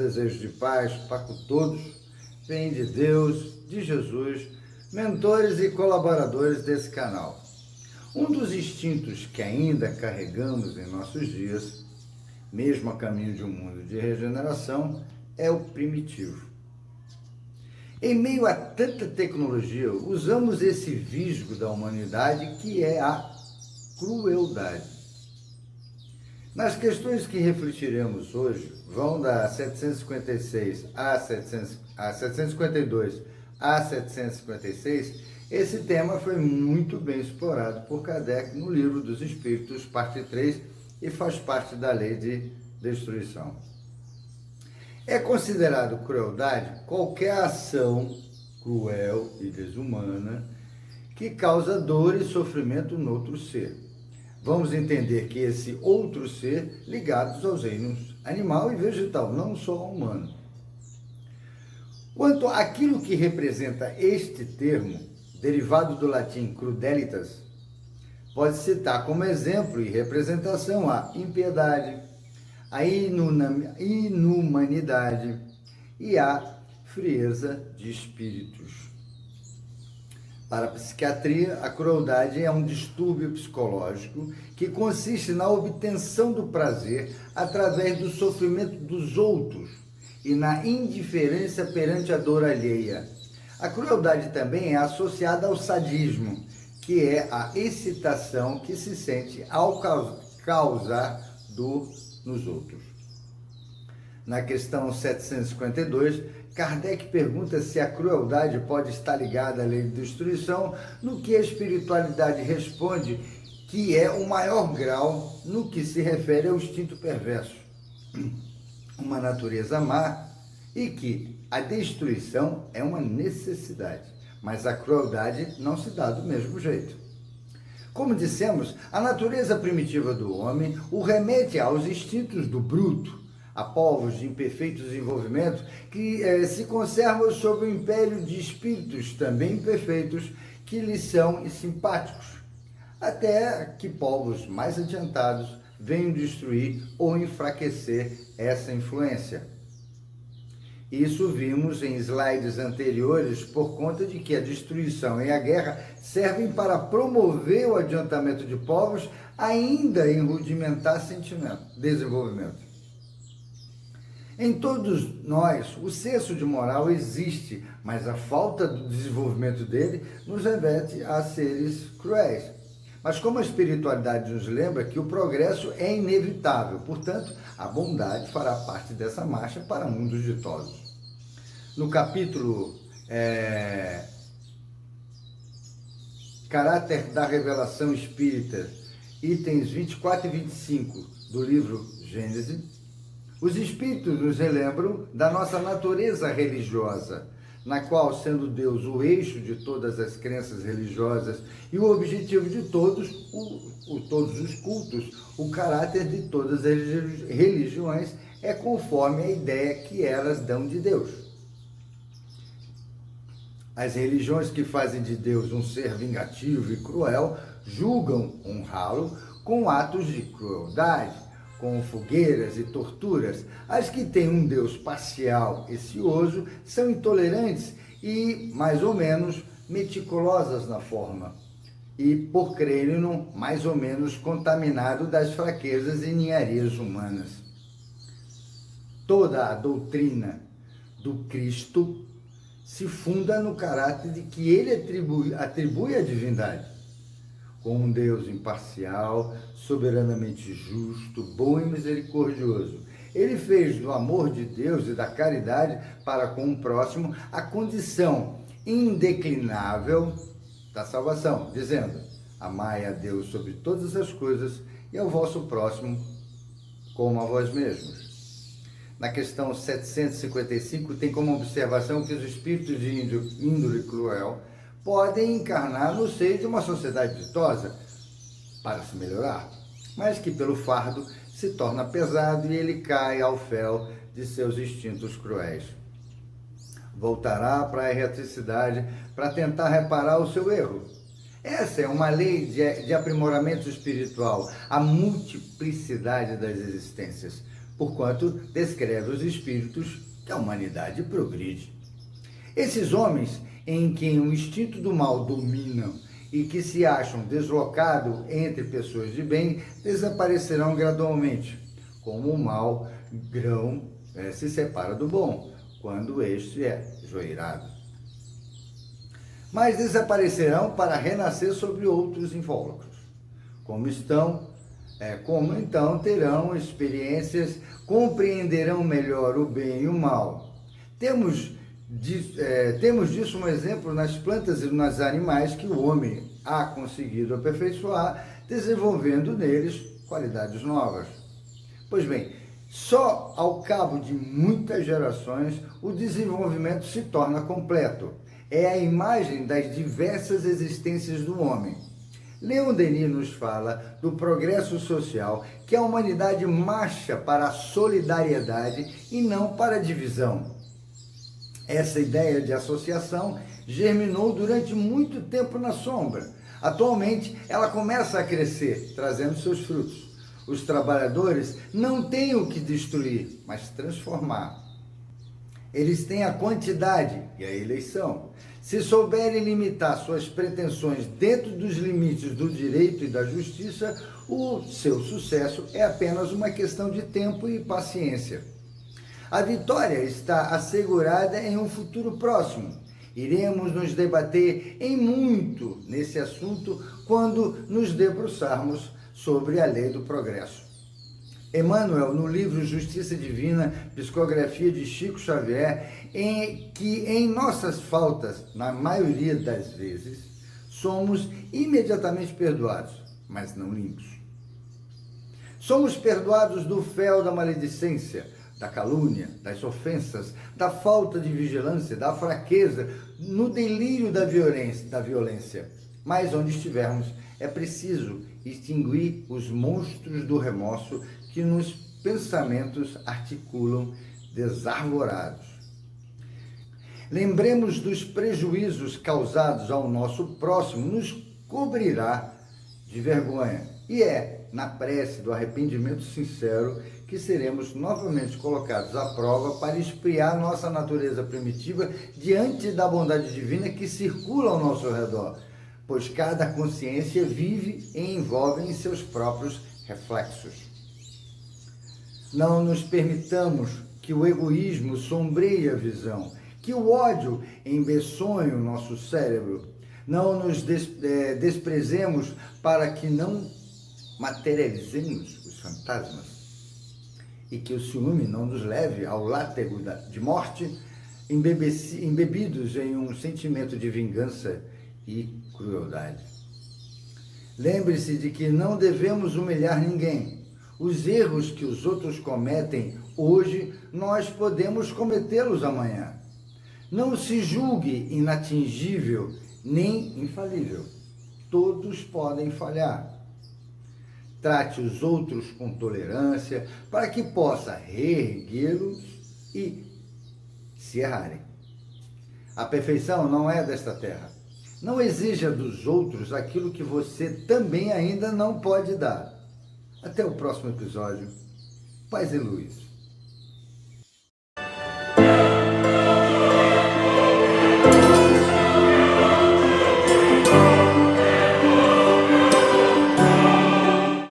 desejo de paz para com todos vem de Deus, de Jesus, mentores e colaboradores desse canal. Um dos instintos que ainda carregamos em nossos dias, mesmo a caminho de um mundo de regeneração, é o primitivo. Em meio a tanta tecnologia, usamos esse visgo da humanidade que é a crueldade. Nas questões que refletiremos hoje, vão da 752 a 756, esse tema foi muito bem explorado por Kardec no Livro dos Espíritos, parte 3, e faz parte da lei de destruição. É considerado crueldade qualquer ação cruel e desumana que causa dor e sofrimento no outro ser. Vamos entender que esse outro ser ligados aos reinos animal e vegetal, não só humano. Quanto àquilo que representa este termo, derivado do latim crudelitas, pode citar como exemplo e representação a impiedade, a inumanidade e a frieza de espíritos. Para a psiquiatria, a crueldade é um distúrbio psicológico que consiste na obtenção do prazer através do sofrimento dos outros e na indiferença perante a dor alheia. A crueldade também é associada ao sadismo, que é a excitação que se sente ao causar dor nos outros. Na questão 752, Kardec pergunta se a crueldade pode estar ligada à lei de destruição, no que a espiritualidade responde que é o maior grau no que se refere ao instinto perverso, uma natureza má, e que a destruição é uma necessidade, mas a crueldade não se dá do mesmo jeito. Como dissemos, a natureza primitiva do homem o remete aos instintos do bruto, a povos de imperfeito desenvolvimento que se conservam sob o império de espíritos também imperfeitos que lhes são simpáticos, até que povos mais adiantados venham destruir ou enfraquecer essa influência. Isso vimos em slides anteriores por conta de que a destruição e a guerra servem para promover o adiantamento de povos ainda em rudimentar desenvolvimento. Em todos nós, o senso de moral existe, mas a falta do desenvolvimento dele nos remete a seres cruéis. Mas como a espiritualidade nos lembra que o progresso é inevitável, portanto, a bondade fará parte dessa marcha para mundos ditosos. No capítulo Caráter da Revelação Espírita, itens 24 e 25 do livro Gênesis, os Espíritos nos relembram da nossa natureza religiosa, na qual, sendo Deus o eixo de todas as crenças religiosas e o objetivo de todos os cultos, o caráter de todas as religiões é conforme a ideia que elas dão de Deus. As religiões que fazem de Deus um ser vingativo e cruel julgam honrá-lo com atos de crueldade, com fogueiras e torturas. As que têm um Deus parcial e cioso são intolerantes e, mais ou menos, meticulosas na forma, e por crerem no mais ou menos contaminado das fraquezas e ninharias humanas. Toda a doutrina do Cristo se funda no caráter de que ele atribui a divindade, como um Deus imparcial, soberanamente justo, bom e misericordioso. Ele fez do amor de Deus e da caridade para com o próximo a condição indeclinável da salvação, dizendo: amai a Deus sobre todas as coisas e ao vosso próximo como a vós mesmos. Na questão 755, tem como observação que os espíritos de índole cruel podem encarnar no seio de uma sociedade ditosa para se melhorar, mas que pelo fardo se torna pesado e ele cai ao fel de seus instintos cruéis. Voltará para a erraticidade para tentar reparar o seu erro. Essa é uma lei de aprimoramento espiritual, a multiplicidade das existências. porquanto descreve os espíritos que a humanidade progride. Esses homens em quem o instinto do mal domina e que se acham deslocados entre pessoas de bem, desaparecerão gradualmente, como o mau grão se separa do bom, quando este é joeirado. Mas desaparecerão para renascer sobre outros invólucros. Como então terão experiências, compreenderão melhor o bem e o mal. Temos disso um exemplo nas plantas e nos animais que o homem ha conseguido aperfeiçoar, desenvolvendo neles qualidades novas. Pois bem, só ao cabo de muitas gerações o desenvolvimento se torna completo. É a imagem das diversas existências do homem. Leon Denis nos fala do progresso social, que a humanidade marcha para a solidariedade e não para a divisão. Essa ideia de associação germinou durante muito tempo na sombra. Atualmente, ela começa a crescer, trazendo seus frutos. Os trabalhadores não têm o que destruir, mas transformar. Eles têm a quantidade e a eleição. Se souberem limitar suas pretensões dentro dos limites do direito e da justiça, o seu sucesso é apenas uma questão de tempo e paciência. A vitória está assegurada em um futuro próximo. Iremos nos debater em muito nesse assunto quando nos debruçarmos sobre a lei do progresso. Emmanuel, no livro Justiça Divina, Psicografia de Chico Xavier, em nossas faltas, na maioria das vezes, somos imediatamente perdoados, mas não limpos. Somos perdoados do fel da maledicência, da calúnia, das ofensas, da falta de vigilância, da fraqueza, no delírio da violência. Mas onde estivermos, é preciso extinguir os monstros do remorso que nos pensamentos articulam desarvorados. Lembremos dos prejuízos causados ao nosso próximo, nos cobrirá de vergonha. E é na prece do arrependimento sincero que seremos novamente colocados à prova para espiar nossa natureza primitiva diante da bondade divina que circula ao nosso redor, pois cada consciência vive e envolve em seus próprios reflexos. Não nos permitamos que o egoísmo sombreie a visão, que o ódio embessonhe o nosso cérebro. Não nos desprezemos para que não materializemos os fantasmas e que o ciúme não nos leve ao látego de morte, embebidos em um sentimento de vingança e crueldade. Lembre-se de que não devemos humilhar ninguém. Os erros que os outros cometem hoje, nós podemos cometê-los amanhã. Não se julgue inatingível nem infalível. Todos podem falhar. Trate os outros com tolerância para que possa reerguê-los e se errarem. A perfeição não é desta terra. Não exija dos outros aquilo que você também ainda não pode dar. Até o próximo episódio. Paz e luz.